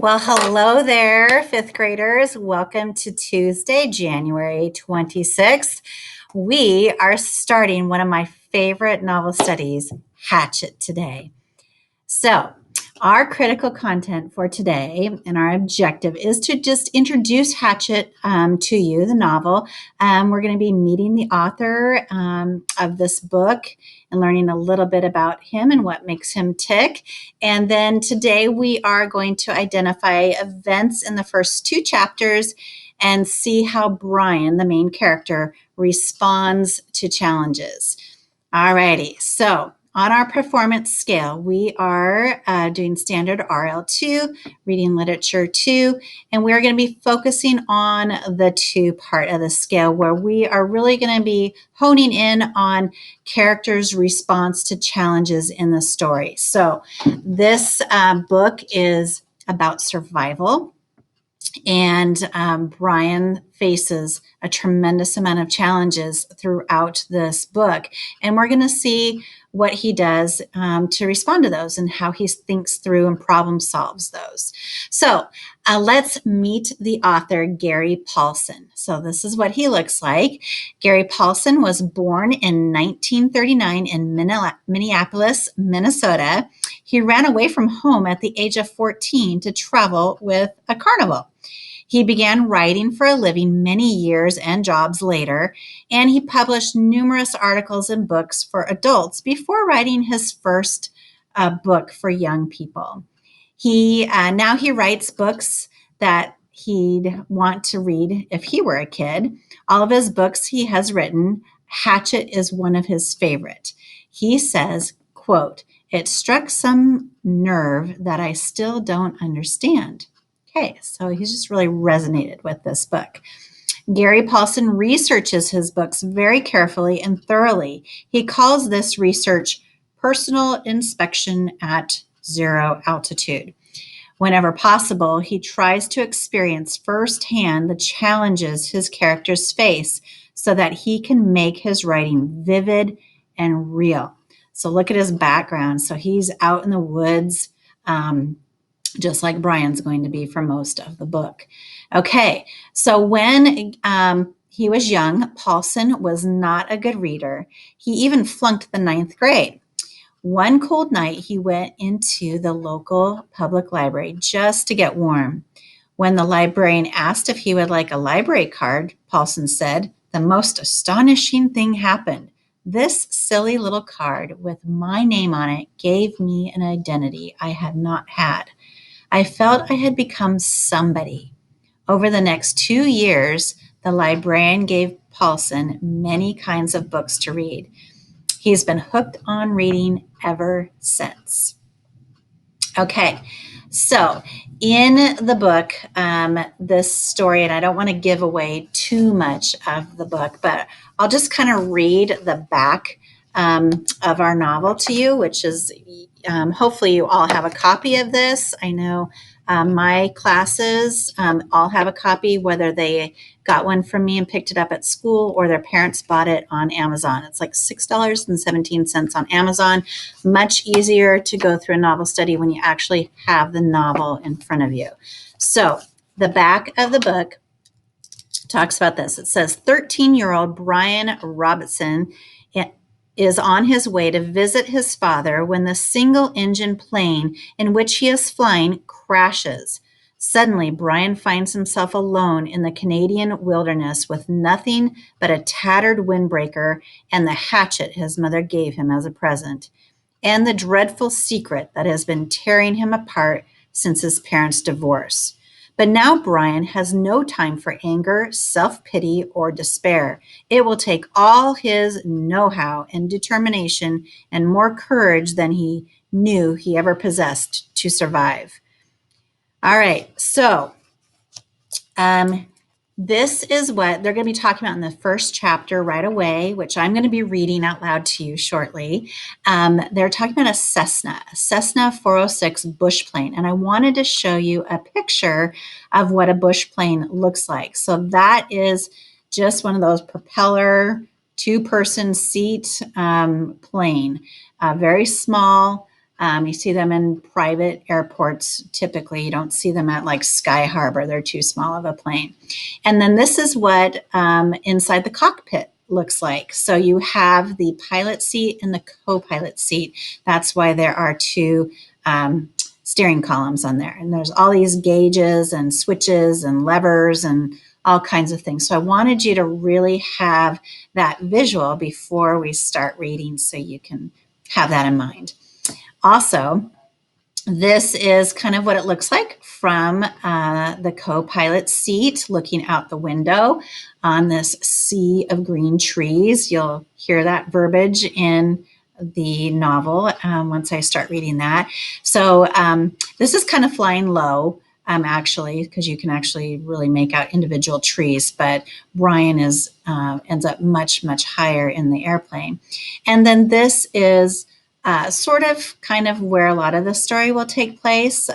Well, hello there, fifth graders. Welcome to Tuesday, January 26th. We are starting one of my favorite novel studies, Hatchet, today. So, our critical content for today and our objective is to just introduce Hatchet to you, the novel. We're going to be meeting the author of this book and learning a little bit about him and what makes him tick. And then today we are going to identify events in the first two chapters and see how Brian, the main character, responds to challenges. Alrighty, so on our performance scale, we are doing standard RL2, reading literature 2, and we're going to be focusing on the 2 part of the scale where we are really going to be honing in on characters' response to challenges in the story. So this book is about survival. And Brian faces a tremendous amount of challenges throughout this book. And we're going to see what he does to respond to those and how he thinks through and problem solves those. So let's meet the author, Gary Paulsen. So this is what he looks like. Gary Paulsen was born in 1939 in Minneapolis, Minnesota. He ran away from home at the age of 14 to travel with a carnival. He began writing for a living many years and jobs later, and he published numerous articles and books for adults before writing his first book for young people. Now he writes books that he'd want to read if he were a kid. All of his books he has written, Hatchet is one of his favorite. He says, quote, "It struck some nerve that I still don't understand." Okay, so he's just really resonated with this book. Gary Paulsen researches his books very carefully and thoroughly. He calls this research personal inspection at zero altitude. Whenever possible, he tries to experience firsthand the challenges his characters face so that he can make his writing vivid and real. So look at his background. So he's out in the woods, just like Brian's going to be for most of the book. Okay, so when he was young, Paulsen was not a good reader. He even flunked the 9th grade. One cold night, he went into the local public library just to get warm. When the librarian asked if he would like a library card, Paulsen said, "The most astonishing thing happened. This silly little card with my name on it gave me an identity I had not had. I felt I had become somebody." Over the next 2 years, the librarian gave Paulsen many kinds of books to read. He's been hooked on reading ever since. Okay, so in the book, this story, and I don't want to give away too much of the book, but I'll just kind of read the back of our novel to you, which is hopefully you all have a copy of this. I know my classes all have a copy, whether they got one from me and picked it up at school or their parents bought it on Amazon. It's like $6.17 on Amazon. Much easier to go through a novel study when you actually have the novel in front of you. So the back of the book talks about this. It says 13-year-old Brian Robertson is on his way to visit his father when the single-engine plane in which he is flying crashes. Suddenly, Brian finds himself alone in the Canadian wilderness with nothing but a tattered windbreaker and the hatchet his mother gave him as a present, and the dreadful secret that has been tearing him apart since his parents' divorce. But now Brian has no time for anger, self-pity, or despair. It will take all his know-how and determination and more courage than he knew he ever possessed to survive. All right, so this is what they're going to be talking about in the first chapter right away, which I'm going to be reading out loud to you shortly. They're talking about a Cessna 406 bush plane, and I wanted to show you a picture of what a bush plane looks like. So that is just one of those propeller, 2-person seat plane, very small. You see them in private airports. Typically, you don't see them at like Sky Harbor. They're too small of a plane. And then this is what inside the cockpit looks like. So you have the pilot seat and the co-pilot seat. That's why there are two steering columns on there. And there's all these gauges and switches and levers and all kinds of things. So I wanted you to really have that visual before we start reading so you can have that in mind. Also, this is kind of what it looks like from the co-pilot seat looking out the window on this sea of green trees. You'll hear that verbiage in the novel once I start reading that. So this is kind of flying low, actually, because you can actually really make out individual trees, but Brian ends up much, much higher in the airplane. And then this is sort of kind of where a lot of the story will take place,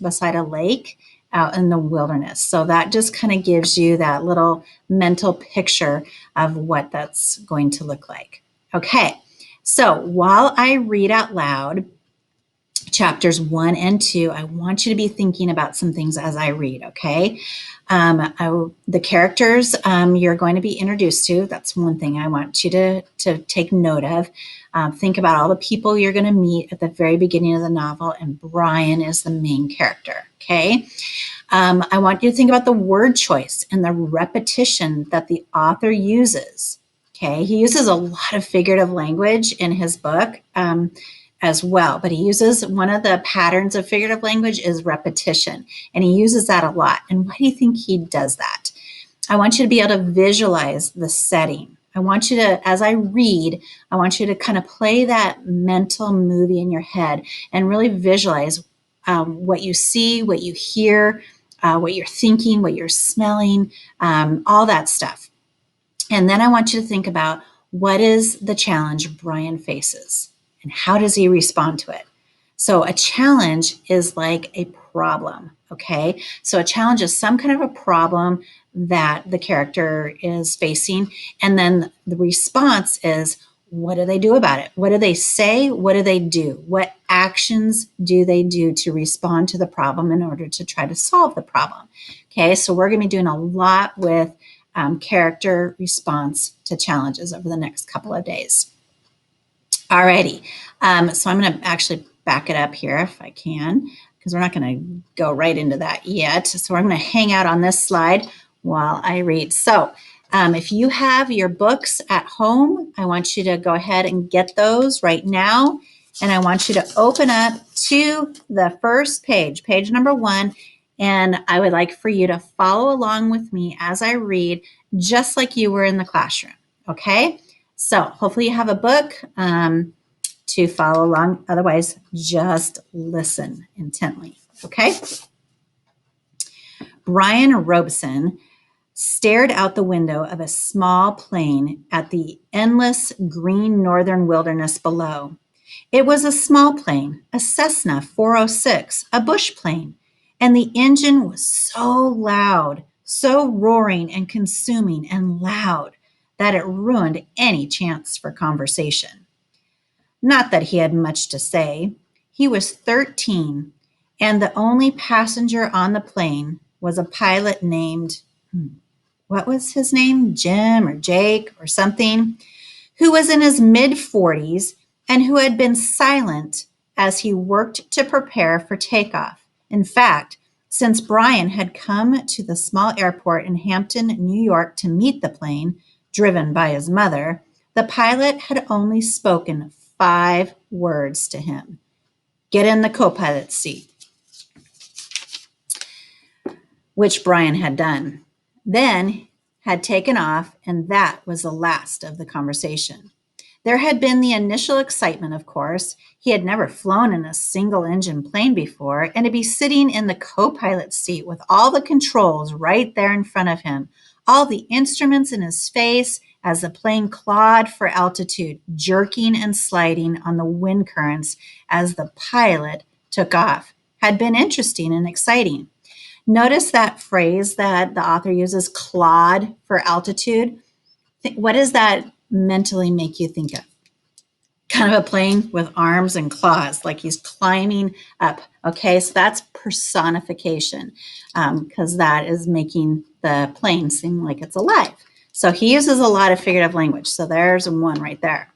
beside a lake out in the wilderness. So that just kind of gives you that little mental picture of what that's going to look like. Okay, so while I read out loud chapters 1 and 2, I want you to be thinking about some things as I read, okay? The characters you're going to be introduced to, that's one thing I want you to take note of. Think about all the people you're going to meet at the very beginning of the novel, and Brian is the main character, okay? I want you to think about the word choice and the repetition that the author uses, okay? He uses a lot of figurative language in his book as well, but he uses one of the patterns of figurative language is repetition, and he uses that a lot. And why do you think he does that? I want you to be able to visualize the setting. I want you to, as I read, I want you to kind of play that mental movie in your head and really visualize what you see, what you hear, what you're thinking, what you're smelling, all that stuff. And then I want you to think about what is the challenge Brian faces and how does he respond to it? So a challenge is like a problem, okay? So a challenge is some kind of a problem that the character is facing. And then the response is, what do they do about it? What do they say? What do they do? What actions do they do to respond to the problem in order to try to solve the problem? Okay, so we're going to be doing a lot with character response to challenges over the next couple of days. Alrighty, so I'm going to actually back it up here if I can, because we're not going to go right into that yet. So I'm going to hang out on this slide while I read. So if you have your books at home, I want you to go ahead and get those right now. And I want you to open up to the first page, page number 1. And I would like for you to follow along with me as I read, just like you were in the classroom. Okay? So hopefully you have a book to follow along. Otherwise, just listen intently. Okay? Brian Robeson stared out the window of a small plane at the endless green northern wilderness below. It was a small plane, a Cessna 406, a bush plane, and the engine was so loud, so roaring and consuming and loud that it ruined any chance for conversation. Not that he had much to say. He was 13, and the only passenger on the plane was a pilot named, what was his name? Jim or Jake or something, who was in his mid 40s and who had been silent as he worked to prepare for takeoff. In fact, since Brian had come to the small airport in Hampton, New York to meet the plane, driven by his mother, the pilot had only spoken 5 words to him. Get in the co-pilot seat, which Brian had done. Then had taken off, and that was the last of the conversation. There had been the initial excitement, of course. He had never flown in a single engine plane before, and to be sitting in the co-pilot seat with all the controls right there in front of him, all the instruments in his face as the plane clawed for altitude, jerking and sliding on the wind currents as the pilot took off, had been interesting and exciting. Notice that phrase that the author uses, clawed for altitude. What does that mentally make you think of? kind of a plane with arms and claws, like he's climbing up. Okay, so that's personification, because that is making the plane seem like it's alive. So he uses a lot of figurative language. So there's one right there.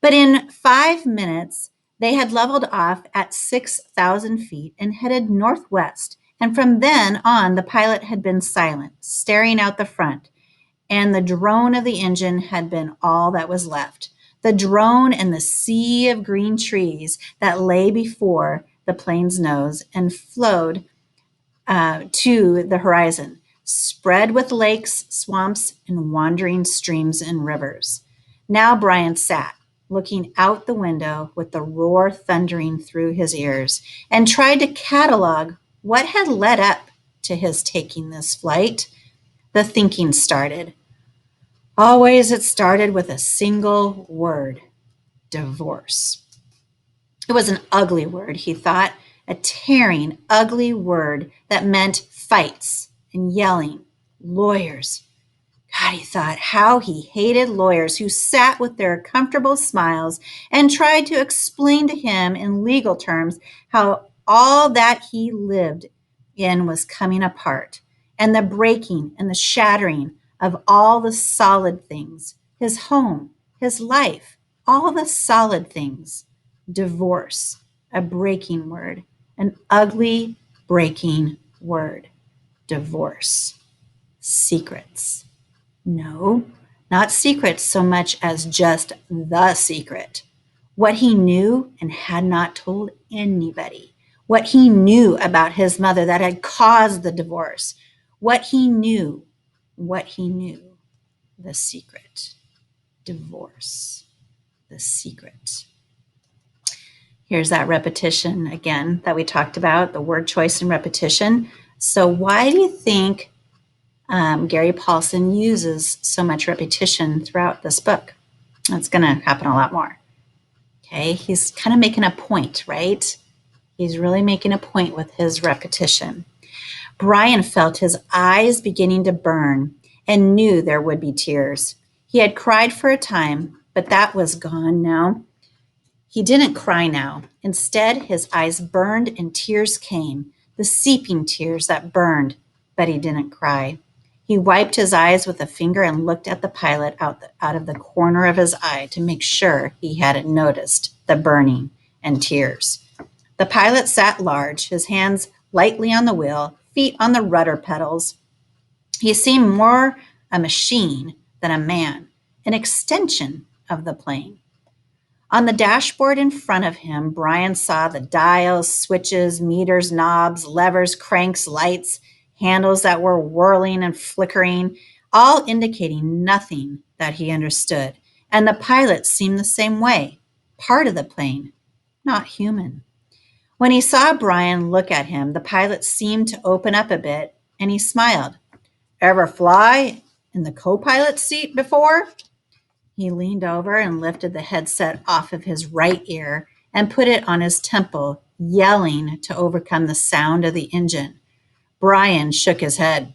But in 5 minutes, they had leveled off at 6,000 feet and headed northwest. And from then on, the pilot had been silent, staring out the front, and the drone of the engine had been all that was left. The drone and the sea of green trees that lay before the plane's nose and flowed to the horizon, spread with lakes, swamps, and wandering streams and rivers. Now Brian sat, looking out the window with the roar thundering through his ears, and tried to catalog what had led up to his taking this flight. The thinking started. Always it started with a single word: divorce. It was an ugly word, he thought, a tearing, ugly word that meant fights and yelling, lawyers. God, he thought, how he hated lawyers who sat with their comfortable smiles and tried to explain to him in legal terms how all that he lived in was coming apart, and the breaking and the shattering of all the solid things, his home, his life, all the solid things. Divorce, a breaking word, an ugly breaking word. Divorce. Secrets. No, not secrets so much as just the secret. What he knew and had not told anybody. What he knew about his mother that had caused the divorce. What he knew. The secret. Divorce. The secret. Here's that repetition again that we talked about, the word choice and repetition. So why do you think Gary Paulson uses so much repetition throughout this book? That's going to happen a lot more. Okay, he's kind of making a point, right? He's really making a point with his repetition. Brian felt his eyes beginning to burn and knew there would be tears. He had cried for a time, but that was gone now. He didn't cry now. Instead, his eyes burned and tears came, the seeping tears that burned, but he didn't cry. He wiped his eyes with a finger and looked at the pilot out of the corner of his eye to make sure he hadn't noticed the burning and tears. The pilot sat large, his hands lightly on the wheel, feet on the rudder pedals. He seemed more a machine than a man, an extension of the plane. On the dashboard in front of him, Brian saw the dials, switches, meters, knobs, levers, cranks, lights, handles that were whirling and flickering, all indicating nothing that he understood. And the pilot seemed the same way, part of the plane, not human. When he saw Brian look at him, the pilot seemed to open up a bit, and he smiled. Ever fly in the co-pilot seat before? He leaned over and lifted the headset off of his right ear and put it on his temple, yelling to overcome the sound of the engine. Brian shook his head.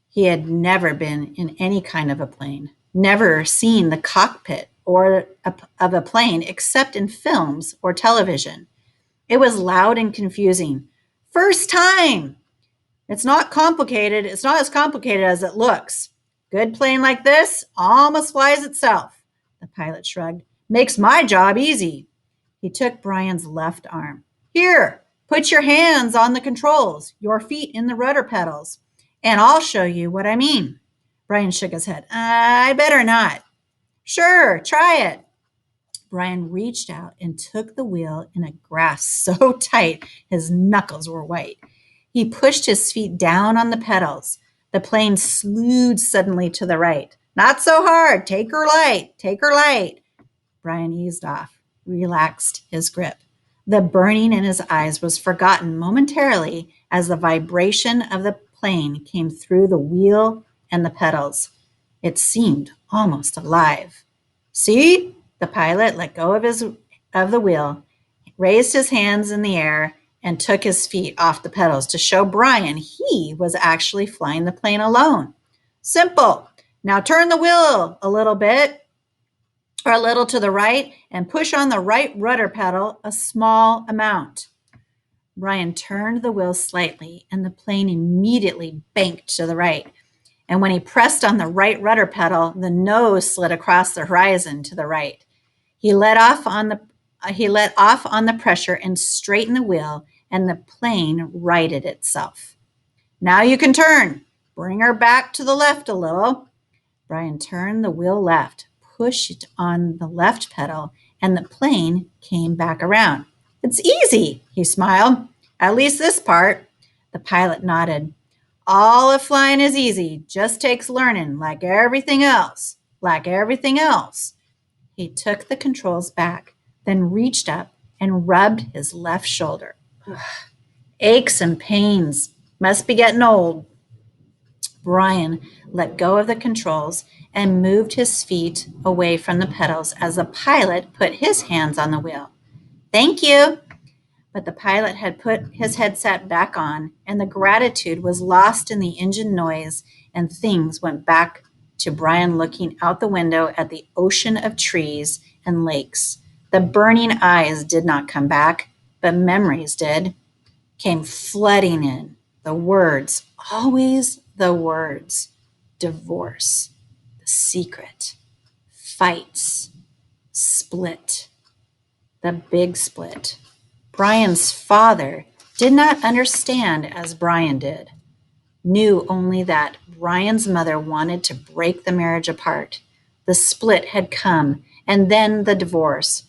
He had never been in any kind of a plane, never seen the cockpit of a plane except in films or television. It was loud and confusing. First time! It's not complicated. It's not as complicated as it looks. Good plane like this almost flies itself. The pilot shrugged. Makes my job easy. He took Brian's left arm. Here, put your hands on the controls, your feet in the rudder pedals, and I'll show you what I mean. Brian shook his head. I better not. Sure, try it. Brian reached out and took the wheel in a grasp so tight his knuckles were white. He pushed his feet down on the pedals. The plane slewed suddenly to the right. Not so hard. Take her light. Take her light. Brian eased off, relaxed his grip. The burning in his eyes was forgotten momentarily as the vibration of the plane came through the wheel and the pedals. It seemed almost alive. See? The pilot let go of the wheel, raised his hands in the air, and took his feet off the pedals to show Brian he was actually flying the plane alone. Simple. Now turn the wheel a little bit or a little to the right and push on the right rudder pedal a small amount. Brian turned the wheel slightly, and the plane immediately banked to the right. And when he pressed on the right rudder pedal, the nose slid across the horizon to the right. He let off on the pressure and straightened the wheel, and the plane righted itself. Now you can turn. Bring her back to the left a little. Brian turned the wheel left, pushed on the left pedal, and the plane came back around. It's easy, he smiled. At least this part. The pilot nodded. All of flying is easy, just takes learning, like everything else. Like everything else. He took the controls back, then reached up and rubbed his left shoulder. Ugh. Aches and pains. Must be getting old. Brian let go of the controls and moved his feet away from the pedals as the pilot put his hands on the wheel. Thank you. But the pilot had put his headset back on, and the gratitude was lost in the engine noise, and things went back to Brian looking out the window at the ocean of trees and lakes. The burning eyes did not come back, but memories did, came flooding in. The words, always the words. Divorce, the secret, fights, split, the big split. Brian's father did not understand as Brian did, knew only that Brian's mother wanted to break the marriage apart. The split had come, and then the divorce,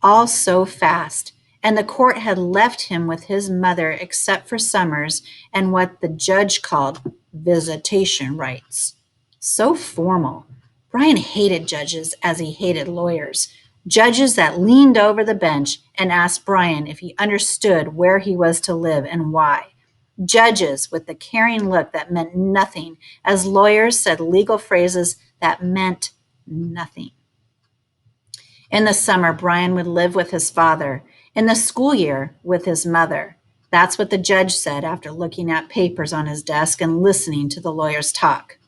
all so fast, and the court had left him with his mother except for summers and what the judge called visitation rights. So formal. Brian hated judges as he hated lawyers. Judges that leaned over the bench and asked Brian if he understood where he was to live and why. Judges with the caring look that meant nothing, as lawyers said legal phrases that meant nothing. In the summer, Brian would live with his father. In the school year, with his mother. That's what the judge said after looking at papers on his desk and listening to the lawyers talk.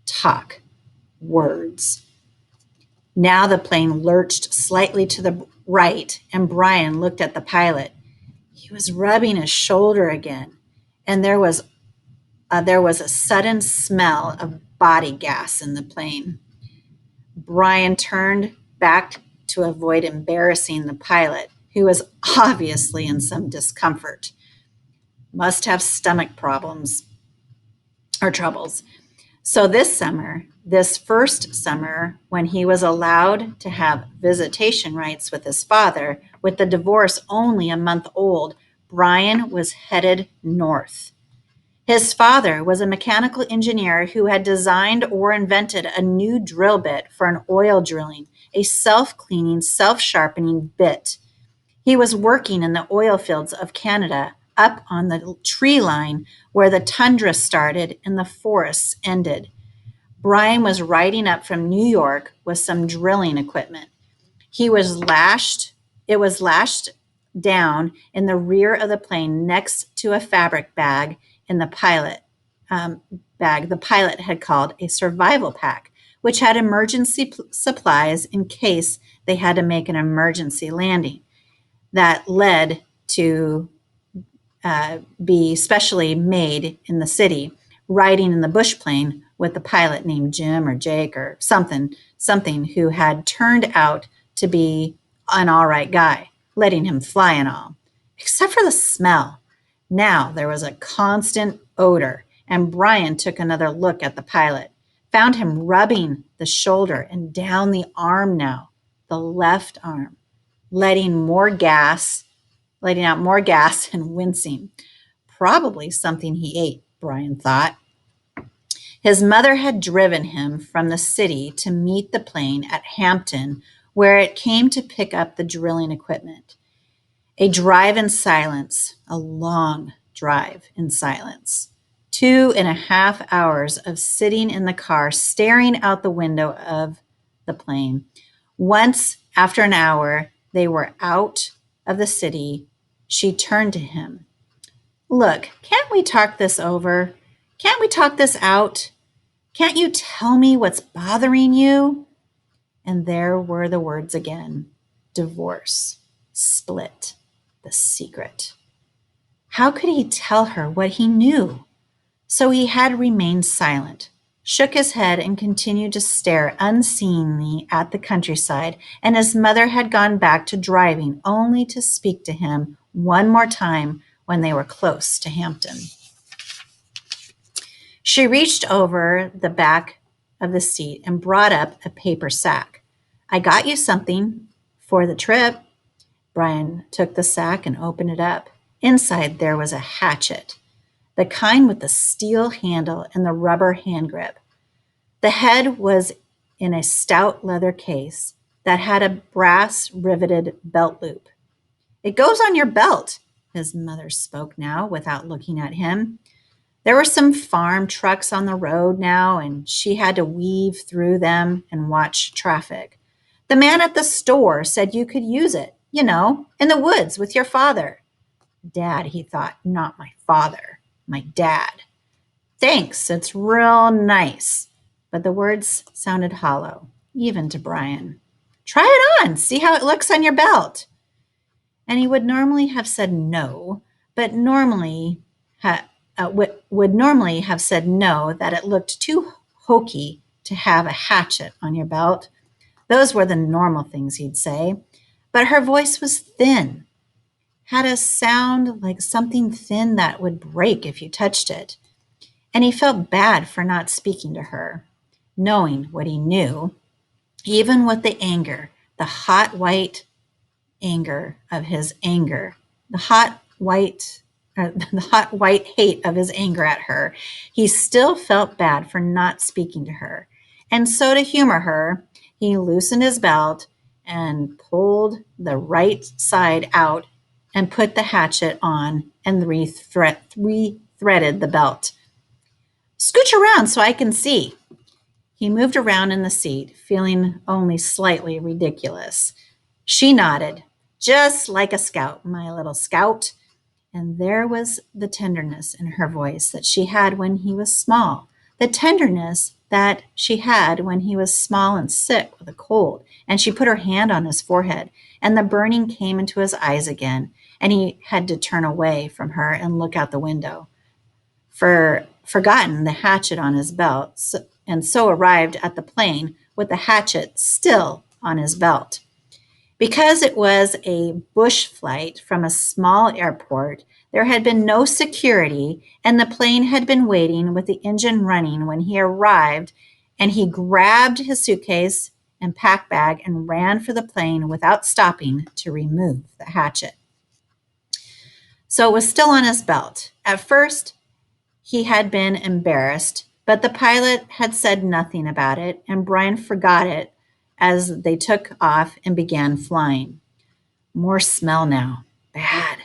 Talk. Words. Now the plane lurched slightly to the right, and Brian looked at the pilot. He was rubbing his shoulder again, and there was a sudden smell of body gas in the plane. Brian turned back to avoid embarrassing the pilot, who was obviously in some discomfort. Must have stomach problems or troubles. So this first summer, when he was allowed to have visitation rights with his father, with the divorce only a month old, Brian was headed north. His father was a mechanical engineer who had designed or invented a new drill bit for an oil drilling, a self-cleaning, self-sharpening bit. He was working in the oil fields of Canada, up on the tree line where the tundra started and the forests ended. Brian was riding up from New York with some drilling equipment. It was lashed down in the rear of the plane next to a fabric bag in the pilot bag the pilot had called a survival pack, which had emergency supplies in case they had to make an emergency landing that led to be specially made in the city, riding in the bush plane with a pilot named Jim or Jake or something who had turned out to be an all right guy, letting him fly and all, except for the smell. Now there was a constant odor, and Brian took another look at the pilot, found him rubbing the shoulder and down the arm now, the left arm, letting out more gas and wincing. Probably something he ate, Brian thought. His mother had driven him from the city to meet the plane at Hampton, where it came to pick up the drilling equipment. A drive in silence, a long drive in silence. 2.5 hours of sitting in the car, staring out the window of the plane. Once, after an hour, they were out of the city. She turned to him. Look, can't we talk this over? Can't we talk this out? Can't you tell me what's bothering you? And there were the words again. divorce, split, the secret. How could he tell her what he knew? So he had remained silent, shook his head, and continued to stare unseeingly at the countryside, and his mother had gone back to driving only to speak to him one more time when they were close to Hampton. She reached over the back of the seat and brought up a paper sack. I got you something for the trip. Brian took the sack and opened it up. Inside there was a hatchet, the kind with the steel handle and the rubber hand grip. The head was in a stout leather case that had a brass riveted belt loop. It goes on your belt, his mother spoke now without looking at him. There were some farm trucks on the road now, and she had to weave through them and watch traffic. The man at the store said you could use it, in the woods with your father. Dad, he thought, not my father, my dad. Thanks, it's real nice. But the words sounded hollow, even to Brian. Try it on, see how it looks on your belt. And he would normally have said no, but would normally have said no, that it looked too hokey to have a hatchet on your belt. Those were the normal things he'd say. But her voice was thin, had a sound like something thin that would break if you touched it. And he felt bad for not speaking to her, knowing what he knew, even with the anger, the hot white anger of his anger, the hot white hate of his anger at her. He still felt bad for not speaking to her. And so to humor her, he loosened his belt and pulled the right side out and put the hatchet on and re-threaded the belt. Scooch around so I can see. He moved around in the seat, feeling only slightly ridiculous. She nodded, just like a scout, my little scout. And there was the tenderness in her voice that she had when he was small, the tenderness that she had when he was small and sick with a cold. And she put her hand on his forehead, and the burning came into his eyes again, and he had to turn away from her and look out the window, forgotten the hatchet on his belt, and so arrived at the plane with the hatchet still on his belt. Because it was a bush flight from a small airport, there had been no security, and the plane had been waiting with the engine running when he arrived, and he grabbed his suitcase and pack bag and ran for the plane without stopping to remove the hatchet. So it was still on his belt. At first, he had been embarrassed, but the pilot had said nothing about it, and Brian forgot it as they took off and began flying. More smell now. Bad.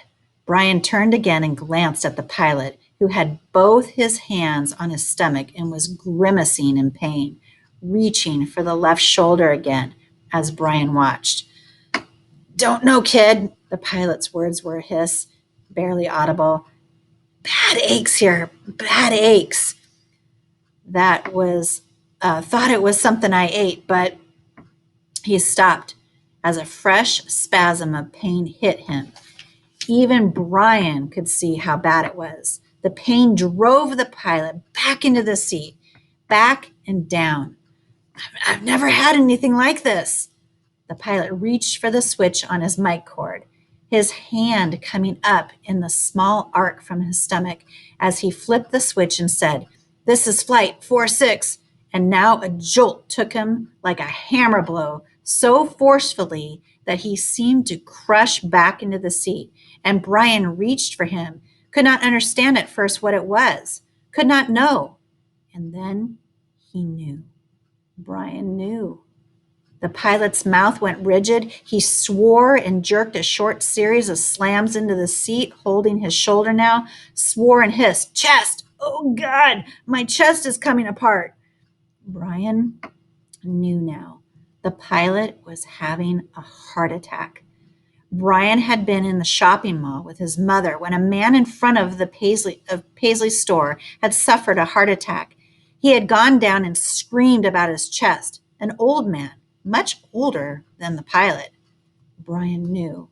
Brian turned again and glanced at the pilot, who had both his hands on his stomach and was grimacing in pain, reaching for the left shoulder again as Brian watched. Don't know, kid. The pilot's words were a hiss, barely audible. Bad aches here. Bad aches. That was, thought it was something I ate, but he stopped as a fresh spasm of pain hit him. Even Brian could see how bad it was. The pain drove the pilot back into the seat, back and down. I've never had anything like this. The pilot reached for the switch on his mic cord, his hand coming up in the small arc from his stomach as he flipped the switch and said, This is flight 46. And now a jolt took him like a hammer blow, so forcefully that he seemed to crush back into the seat. And Brian reached for him, could not understand at first what it was, could not know. And then he knew. Brian knew. The pilot's mouth went rigid. He swore and jerked a short series of slams into the seat, holding his shoulder now, swore and hissed, Chest! Oh, God! My chest is coming apart. Brian knew now. The pilot was having a heart attack. Brian had been in the shopping mall with his mother when a man in front of the Paisley store had suffered a heart attack. He had gone down and screamed about his chest, an old man, much older than the pilot. Brian knew.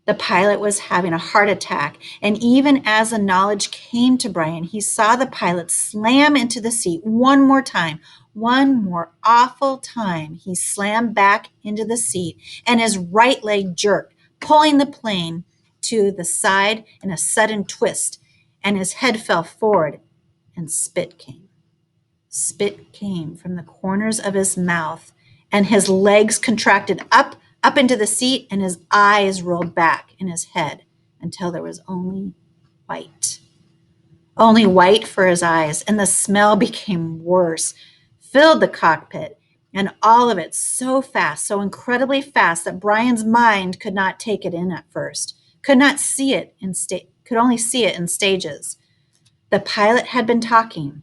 The pilot was having a heart attack, and even as the knowledge came to Brian, he saw the pilot slam into the seat one more time. One more awful time, he slammed back into the seat, and his right leg jerked, pulling the plane to the side in a sudden twist, and his head fell forward, and spit came. Spit came from the corners of his mouth, and his legs contracted up into the seat, and his eyes rolled back in his head until there was only white. Only white for his eyes, and the smell became worse, filled the cockpit, and all of it so fast, so incredibly fast that Brian's mind could not take it in at first, could not see it could only see it in stages. The pilot had been talking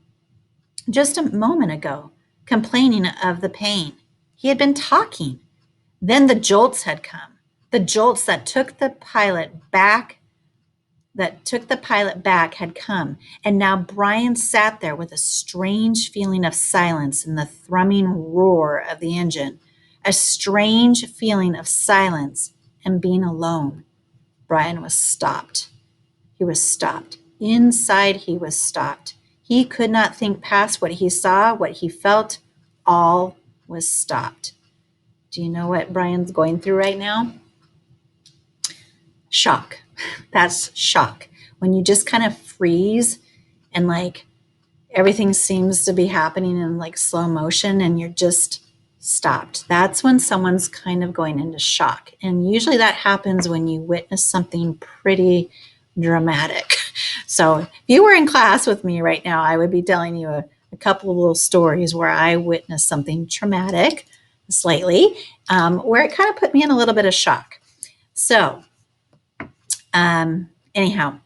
just a moment ago, complaining of the pain. He had been talking. Then the jolts had come. The jolts that took the pilot back had come, and now Brian sat there with a strange feeling of silence in the thrumming roar of the engine, a strange feeling of silence and being alone. Brian was stopped. He was stopped. Inside, he was stopped. He could not think past what he saw, what he felt. All was stopped. Do you know what Brian's going through right now? Shock. That's shock. When you just kind of freeze and like everything seems to be happening in like slow motion and you're just stopped. That's when someone's kind of going into shock. And usually that happens when you witness something pretty dramatic. So if you were in class with me right now, I would be telling you a couple of little stories where I witnessed something traumatic, slightly, where it kind of put me in a little bit of shock. So anyhow,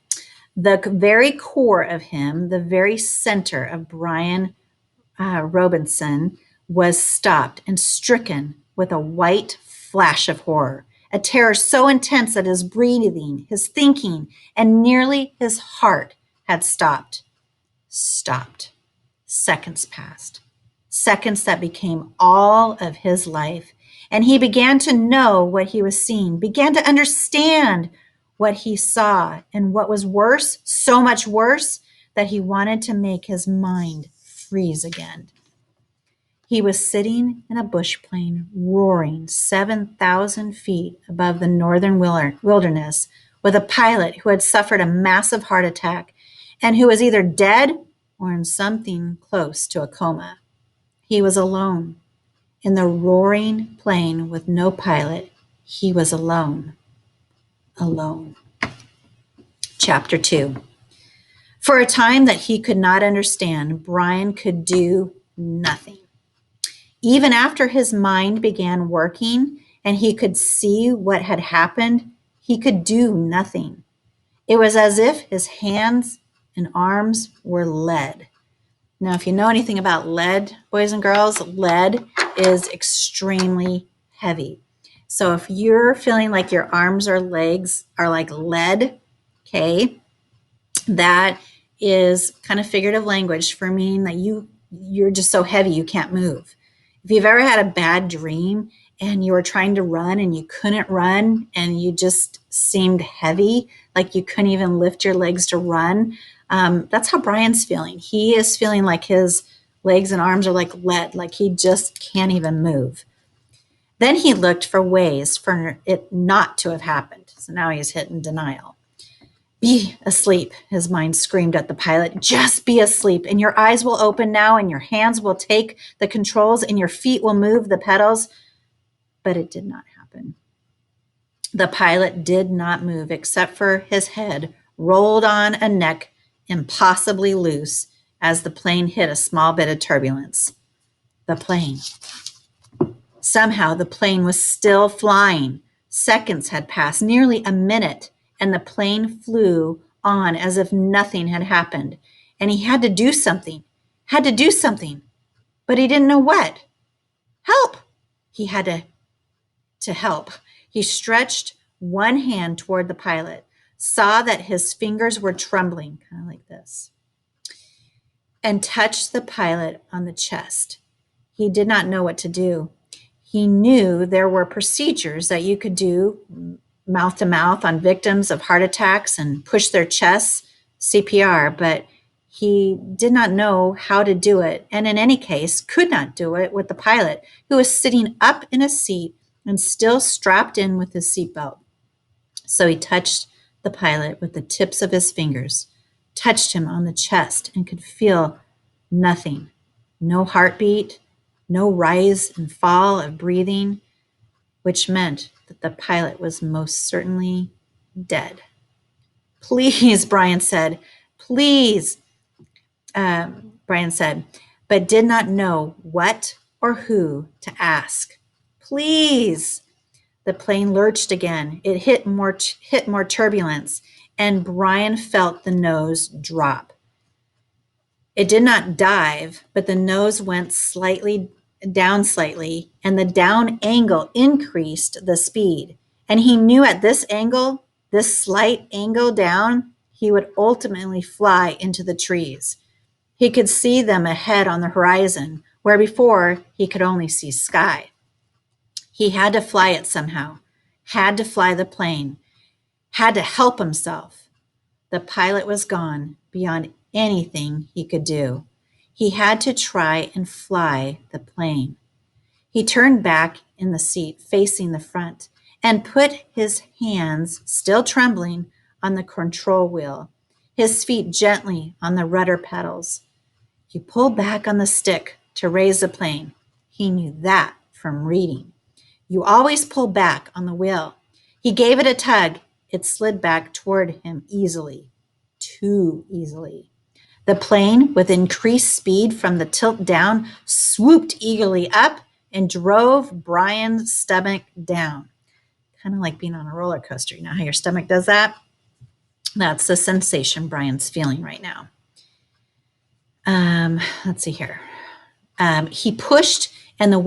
the very core of him, the very center of Brian Robinson, was stopped and stricken with a white flash of horror, a terror so intense that his breathing, his thinking, and nearly his heart had stopped. Stopped. Seconds passed. Seconds that became all of his life. And he began to know what he was seeing, began to understand what he saw, and what was worse, so much worse, that he wanted to make his mind freeze again. He was sitting in a bush plane roaring 7,000 feet above the northern wilderness with a pilot who had suffered a massive heart attack and who was either dead or in something close to a coma. He was alone. In the roaring plane with no pilot, he was alone. Alone. Chapter 2. For a time that he could not understand, Brian could do nothing. Even after his mind began working and he could see what had happened, he could do nothing. It was as if his hands and arms were lead. Now, if you know anything about lead, boys and girls, lead is extremely heavy. So if you're feeling like your arms or legs are like lead, okay, that is kind of figurative language for meaning that you're just so heavy you can't move. If you've ever had a bad dream and you were trying to run and you couldn't run and you just seemed heavy, like you couldn't even lift your legs to run, that's how Brian's feeling. He is feeling like his legs and arms are like lead, like he just can't even move. Then he looked for ways for it not to have happened. So now he's hitting denial. Be asleep, his mind screamed at the pilot. Just be asleep, and your eyes will open now, and your hands will take the controls, and your feet will move the pedals. But it did not happen. The pilot did not move, except for his head rolled on a neck impossibly loose as the plane hit a small bit of turbulence. The plane. Somehow the plane was still flying. Seconds had passed, nearly a minute, and the plane flew on as if nothing had happened. And he had to do something, but he didn't know what. Help! He had to help. He stretched one hand toward the pilot, saw that his fingers were trembling, kind of like this, and touched the pilot on the chest. He did not know what to do. He knew there were procedures that you could do mouth to mouth on victims of heart attacks and push their chests, CPR, but he did not know how to do it, and in any case, could not do it with the pilot, who was sitting up in a seat and still strapped in with his seatbelt. So he touched the pilot with the tips of his fingers, touched him on the chest, and could feel nothing. No heartbeat, no rise and fall of breathing, which meant that the pilot was most certainly dead. Please, Brian said. Please, Brian said, but did not know what or who to ask. Please. The plane lurched again. It hit more turbulence, and Brian felt the nose drop. It did not dive, but the nose went down slightly, and the down angle increased the speed. And he knew at this angle, this slight angle down, he would ultimately fly into the trees. He could see them ahead on the horizon, where before he could only see sky. He had to fly it somehow, had to fly the plane, had to help himself. The pilot was gone beyond anything he could do. He had to try and fly the plane. He turned back in the seat facing the front and put his hands, still trembling, on the control wheel, his feet gently on the rudder pedals. He pulled back on the stick to raise the plane. He knew that from reading. You always pull back on the wheel. He gave it a tug. It slid back toward him easily, too easily. The plane, with increased speed from the tilt down, swooped eagerly up and drove Brian's stomach down. Kind of like being on a roller coaster. You know how your stomach does that? That's the sensation Brian's feeling right now. Let's see here. He pushed the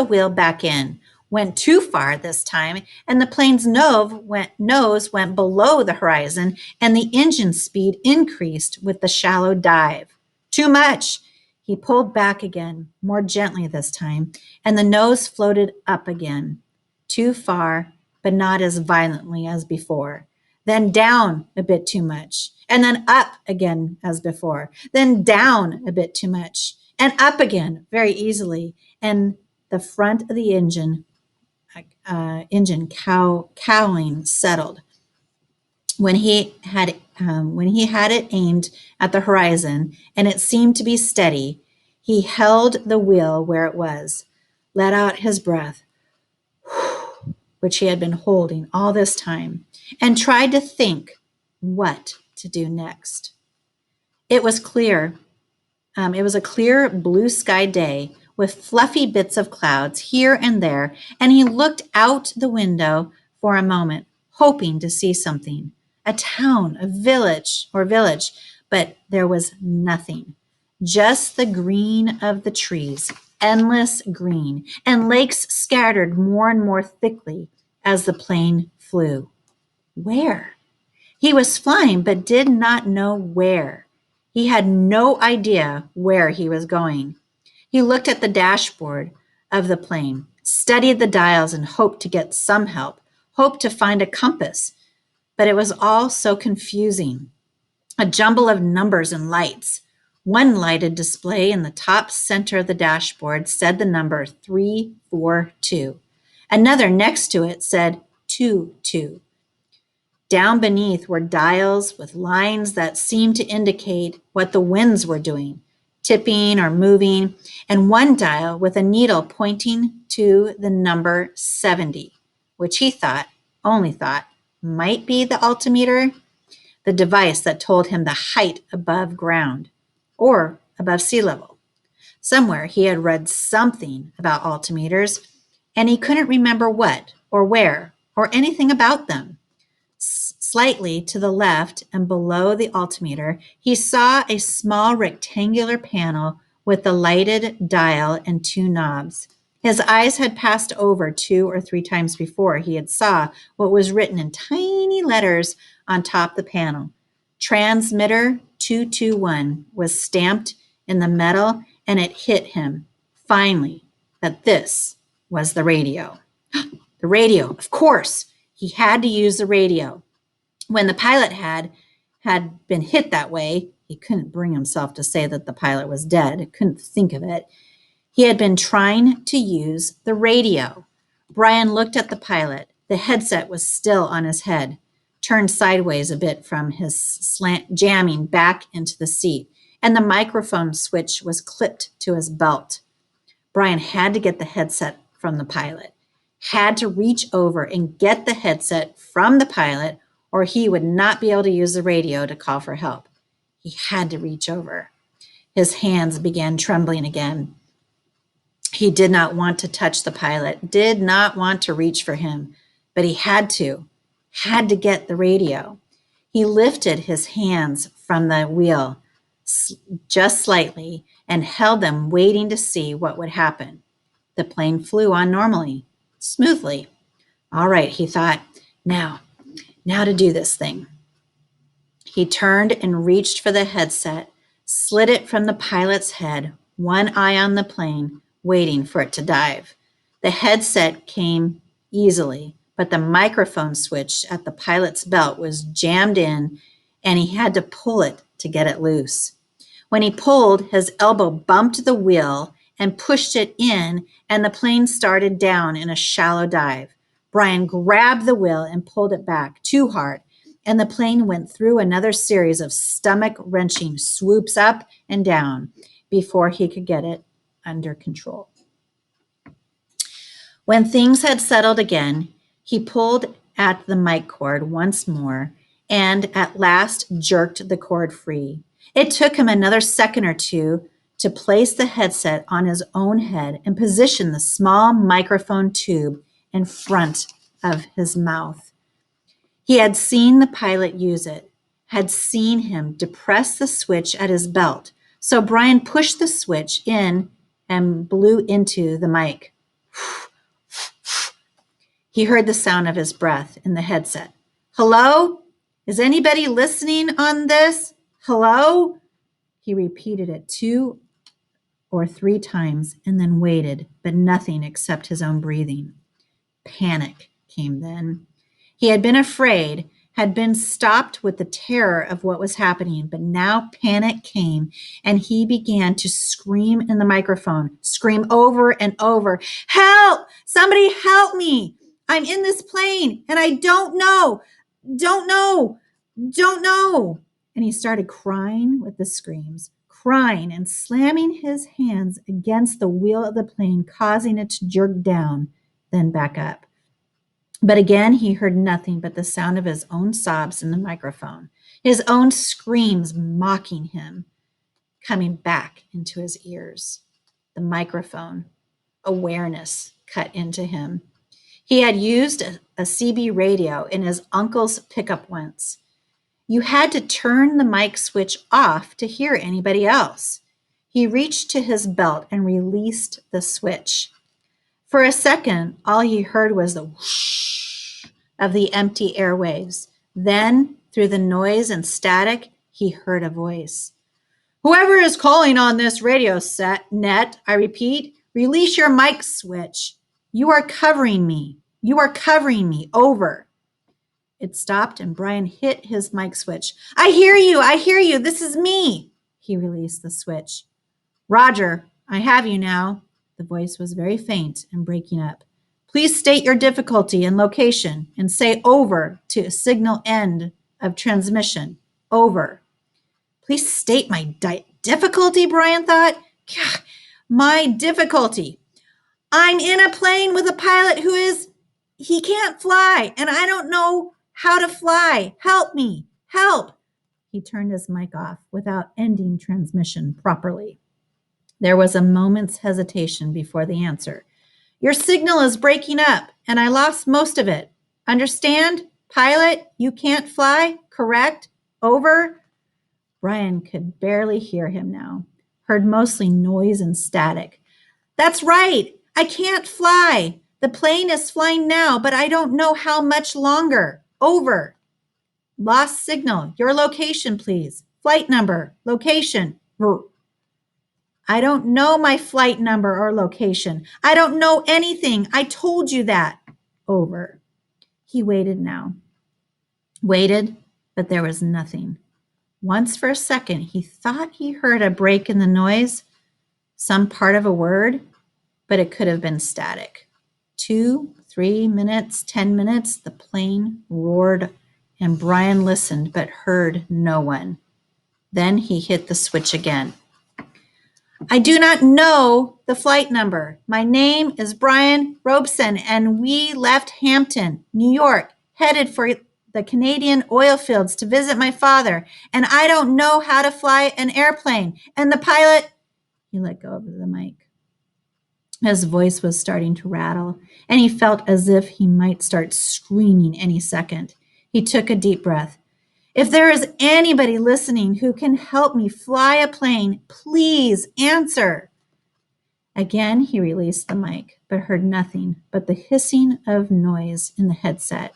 wheel back in, went too far this time, and the plane's nose went below the horizon, and the engine speed increased with the shallow dive. Too much. He pulled back again, more gently this time, and the nose floated up again. Too far, but not as violently as before. Then down a bit too much, and then up again as before. Then down a bit too much, and up again very easily. And the front of the engine cowling settled. When he had it aimed at the horizon and it seemed to be steady, he held the wheel where it was, let out his breath, which he had been holding all this time, and tried to think what to do next. It was clear. It was a clear blue sky day with fluffy bits of clouds here and there, and he looked out the window for a moment, hoping to see something, a town, a village, but there was nothing, just the green of the trees, endless green, and lakes scattered more and more thickly as the plane flew. Where? He was flying, but did not know where. He had no idea where he was going. He looked at the dashboard of the plane, studied the dials, and hoped to get some help, hoped to find a compass. But it was all so confusing. A jumble of numbers and lights. One lighted display in the top center of the dashboard said the number 342. Another next to it said 22. Down beneath were dials with lines that seemed to indicate what the winds were doing, tipping or moving, and one dial with a needle pointing to the number 70, which he only thought, might be the altimeter, the device that told him the height above ground or above sea level. Somewhere he had read something about altimeters, and he couldn't remember what or where or anything about them. Slightly to the left and below the altimeter, he saw a small rectangular panel with a lighted dial and two knobs. His eyes had passed over 2 or 3 times before he had saw what was written in tiny letters on top the panel. Transmitter 221 was stamped in the metal, and it hit him, finally, that this was the radio. The radio, of course. He had to use the radio. When the pilot had been hit that way, he couldn't bring himself to say that the pilot was dead. He couldn't think of it. He had been trying to use the radio. Brian looked at the pilot. The headset was still on his head, turned sideways a bit from his slant, jamming back into the seat, and the microphone switch was clipped to his belt. Brian had to get the headset from the pilot, had to reach over and get the headset from the pilot, or he would not be able to use the radio to call for help. He had to reach over. His hands began trembling again. He did not want to touch the pilot, did not want to reach for him, but he had to get the radio. He lifted his hands from the wheel just slightly and held them, waiting to see what would happen. The plane flew on normally, smoothly. All right, he thought, now to do this thing. He turned and reached for the headset, slid it from the pilot's head, one eye on the plane, waiting for it to dive. The headset came easily, but the microphone switch at the pilot's belt was jammed in, and he had to pull it to get it loose. When he pulled, his elbow bumped the wheel and pushed it in, and the plane started down in a shallow dive. Brian grabbed the wheel and pulled it back too hard, and the plane went through another series of stomach-wrenching swoops up and down before he could get it under control. When things had settled again, he pulled at the mic cord once more and at last jerked the cord free. It took him another second or two to place the headset on his own head and position the small microphone tube in front of his mouth. He had seen the pilot use it, had seen him depress the switch at his belt. So Brian pushed the switch in and blew into the mic. He heard the sound of his breath in the headset. Hello? Is anybody listening on this? Hello? He repeated it 2 or 3 times and then waited, but nothing except his own breathing. Panic came then. He had been afraid, had been stopped with the terror of what was happening, but now panic came, and he began to scream in the microphone, scream over and over, help! Somebody help me! I'm in this plane, and I don't know. And he started crying with the screams, crying and slamming his hands against the wheel of the plane, causing it to jerk down, then back up. But again, he heard nothing but the sound of his own sobs in the microphone, his own screams mocking him, coming back into his ears. The microphone, awareness cut into him. He had used a CB radio in his uncle's pickup once. You had to turn the mic switch off to hear anybody else. He reached to his belt and released the switch. For a second, all he heard was the whoosh of the empty airwaves. Then, through the noise and static, he heard a voice. Whoever is calling on this radio net, I repeat, release your mic switch. You are covering me. Over. It stopped and Brian hit his mic switch. I hear you. This is me. He released the switch. Roger, I have you now. The voice was very faint and breaking up. Please state your difficulty and location and say over to signal end of transmission. Over. Please state my difficulty, Brian thought. My difficulty. I'm in a plane with a pilot he can't fly, and I don't know how to fly. Help me. Help. He turned his mic off without ending transmission properly. There was a moment's hesitation before the answer. Your signal is breaking up, and I lost most of it. Understand? Pilot, you can't fly, correct? Over. Brian could barely hear him now, heard mostly noise and static. That's right. I can't fly. The plane is flying now, but I don't know how much longer. Over. Lost signal. Your location, please. Flight number. Location. I don't know my flight number or location. I don't know anything. I told you that. Over. He waited now. Waited, but there was nothing. Once for a second, he thought he heard a break in the noise, some part of a word, but it could have been static. 2, 3 minutes, 10 minutes, the plane roared, and Brian listened but heard no one. Then he hit the switch again. I do not know the flight number. My name is Brian Robeson, and we left Hampton, New York, headed for the Canadian oil fields to visit my father. And I don't know how to fly an airplane. And the pilot, he let go of the mic. His voice was starting to rattle, and he felt as if he might start screaming any second. He took a deep breath. If there is anybody listening who can help me fly a plane, please answer. Again, he released the mic, but heard nothing but the hissing of noise in the headset.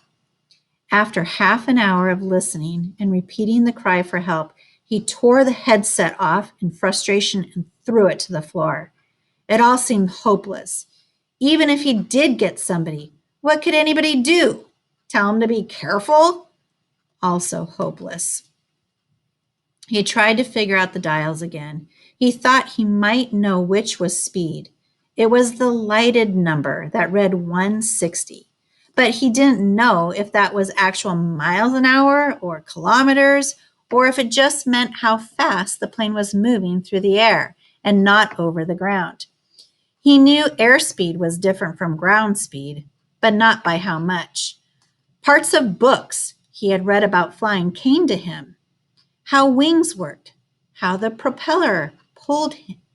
After half an hour of listening and repeating the cry for help, he tore the headset off in frustration and threw it to the floor. It all seemed hopeless. Even if he did get somebody, what could anybody do? Tell him to be careful? Also hopeless. He tried to figure out the dials again. He thought he might know which was speed. It was the lighted number that read 160. But he didn't know if that was actual miles an hour or kilometers, or if it just meant how fast the plane was moving through the air and not over the ground. He knew airspeed was different from ground speed, but not by how much. Parts of books he had read about flying came to him. How wings worked, how the propeller pulled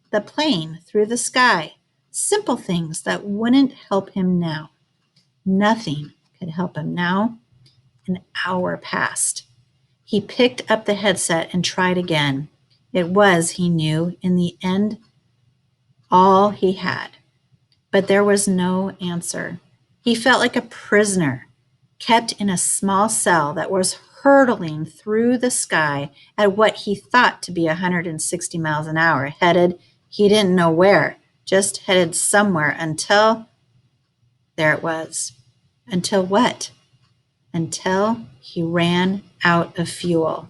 the plane through the sky. Simple things that wouldn't help him now. Nothing could help him now. An hour passed. He picked up the headset and tried again. It was, he knew, in the end, all he had. But there was no answer. He felt like a prisoner, kept in a small cell that was hurtling through the sky at what he thought to be 160 miles an hour, headed, he didn't know where, just headed somewhere until, there it was. Until what? Until he ran out of fuel.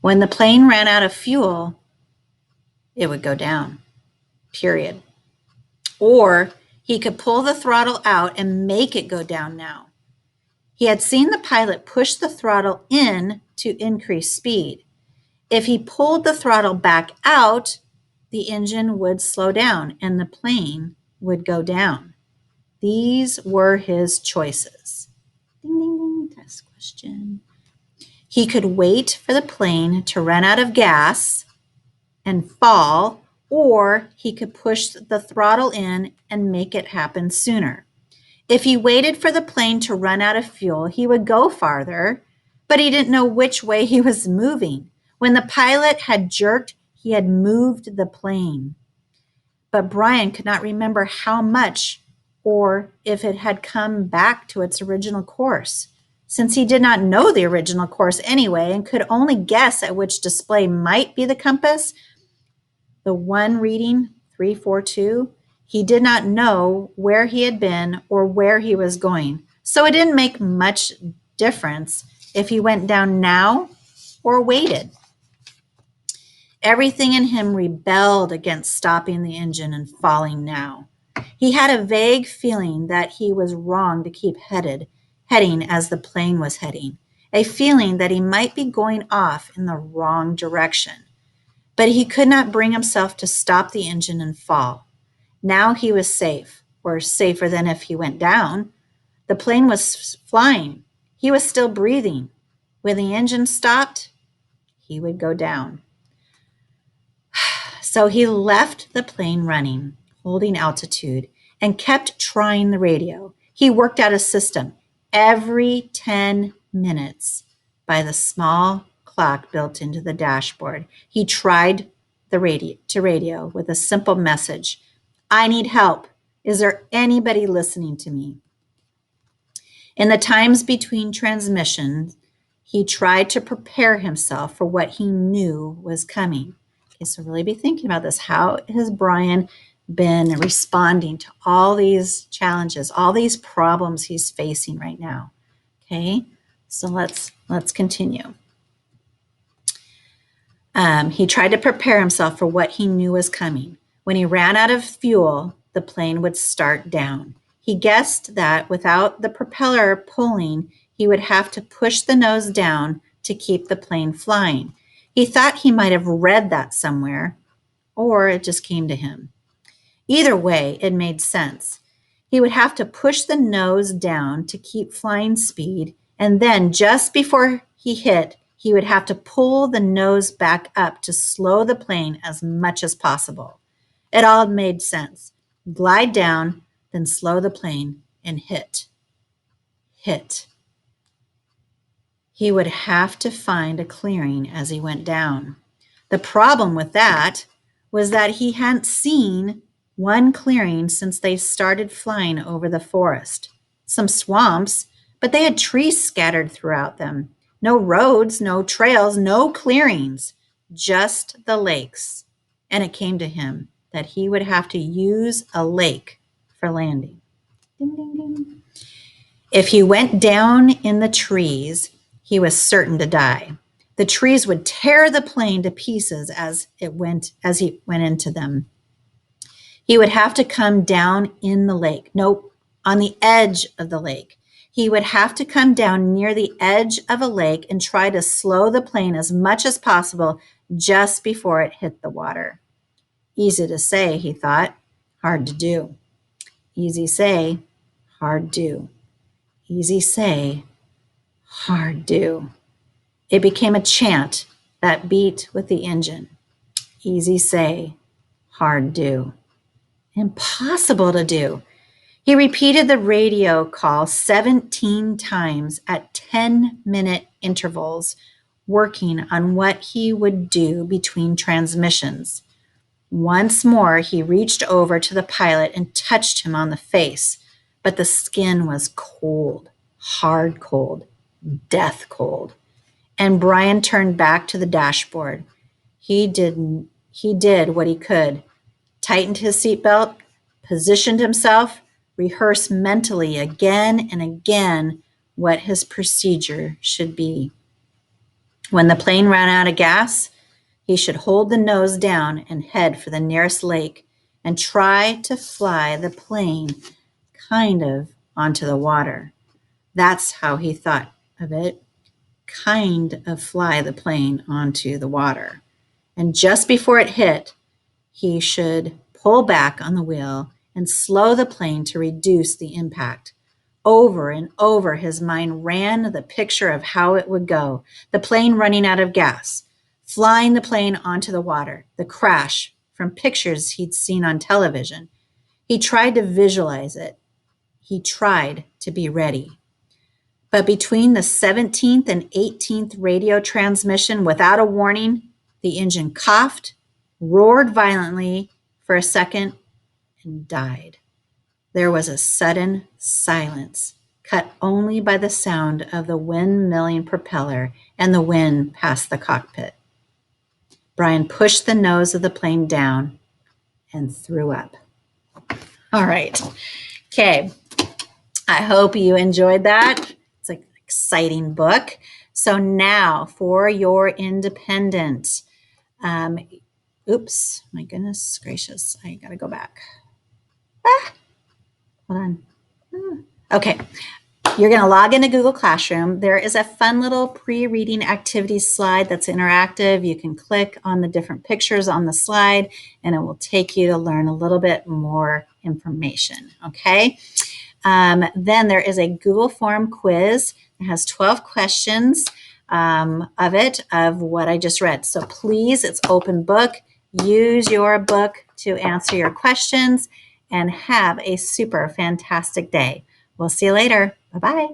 When the plane ran out of fuel, it would go down, period. Or he could pull the throttle out and make it go down now. He had seen the pilot push the throttle in to increase speed. If he pulled the throttle back out, the engine would slow down and the plane would go down. These were his choices. Ding, ding, ding, test question. He could wait for the plane to run out of gas and fall, or he could push the throttle in and make it happen sooner. If he waited for the plane to run out of fuel, he would go farther, but he didn't know which way he was moving. When the pilot had jerked, he had moved the plane. But Brian could not remember how much or if it had come back to its original course. Since he did not know the original course anyway and could only guess at which display might be the compass, the one reading 342, he did not know where he had been or where he was going. So it didn't make much difference if he went down now or waited. Everything in him rebelled against stopping the engine and falling now. He had a vague feeling that he was wrong to keep heading as the plane was heading, a feeling that he might be going off in the wrong direction. But he could not bring himself to stop the engine and fall. Now he was safe, or safer than if he went down. The plane was flying. He was still breathing. When the engine stopped, he would go down. So he left the plane running, holding altitude, and kept trying the radio. He worked out a system every 10 minutes by the small clock built into the dashboard. He tried the radio with a simple message. I need help. Is there anybody listening to me? In the times between transmissions, he tried to prepare himself for what he knew was coming. Okay, so really be thinking about this. How has Brian been responding to all these challenges, all these problems he's facing right now? Okay, so let's continue. He tried to prepare himself for what he knew was coming. When he ran out of fuel, the plane would start down. He guessed that without the propeller pulling, he would have to push the nose down to keep the plane flying. He thought he might have read that somewhere, or it just came to him. Either way, it made sense. He would have to push the nose down to keep flying speed, and then just before he hit, he would have to pull the nose back up to slow the plane as much as possible. It all made sense. Glide down, then slow the plane and hit. Hit. He would have to find a clearing as he went down. The problem with that was that he hadn't seen one clearing since they started flying over the forest. Some swamps, but they had trees scattered throughout them. No roads, no trails, no clearings, just the lakes. And it came to him that he would have to use a lake for landing. Ding, ding, ding. If he went down in the trees, he was certain to die. The trees would tear the plane to pieces as he went into them. He would have to come down in the lake. Nope, on the edge of the lake. He would have to come down near the edge of a lake and try to slow the plane as much as possible just before it hit the water. Easy to say, he thought. Hard to do. Easy say, hard do. Easy say, hard do. It became a chant that beat with the engine. Easy say, hard do. Impossible to do. He repeated the radio call 17 times at 10-minute intervals, working on what he would do between transmissions. Once more, he reached over to the pilot and touched him on the face, but the skin was cold, hard cold, death cold. And Brian turned back to the dashboard. He did what he could, tightened his seatbelt, positioned himself, rehearsed mentally again and again what his procedure should be. When the plane ran out of gas, he should hold the nose down and head for the nearest lake and try to fly the plane kind of onto the water. That's how he thought of it. Kind of fly the plane onto the water. And just before it hit, he should pull back on the wheel and slow the plane to reduce the impact. Over and over, his mind ran the picture of how it would go. The plane running out of gas, flying the plane onto the water, the crash from pictures he'd seen on television. He tried to visualize it. He tried to be ready. But between the 17th and 18th radio transmission, without a warning, the engine coughed, roared violently for a second, and died. There was a sudden silence, cut only by the sound of the windmilling propeller and the wind past the cockpit. Brian pushed the nose of the plane down and threw up. All right. Okay. I hope you enjoyed that. It's an exciting book. So now for your independent. Oops, my goodness gracious. I got to go back. Hold on. Okay. You're going to log into Google Classroom. There is a fun little pre-reading activities slide that's interactive. You can click on the different pictures on the slide, and it will take you to learn a little bit more information. Okay. Then there is a Google form quiz. It has 12 questions of what I just read. So please, it's open book. Use your book to answer your questions and have a super fantastic day. We'll see you later. Bye-bye.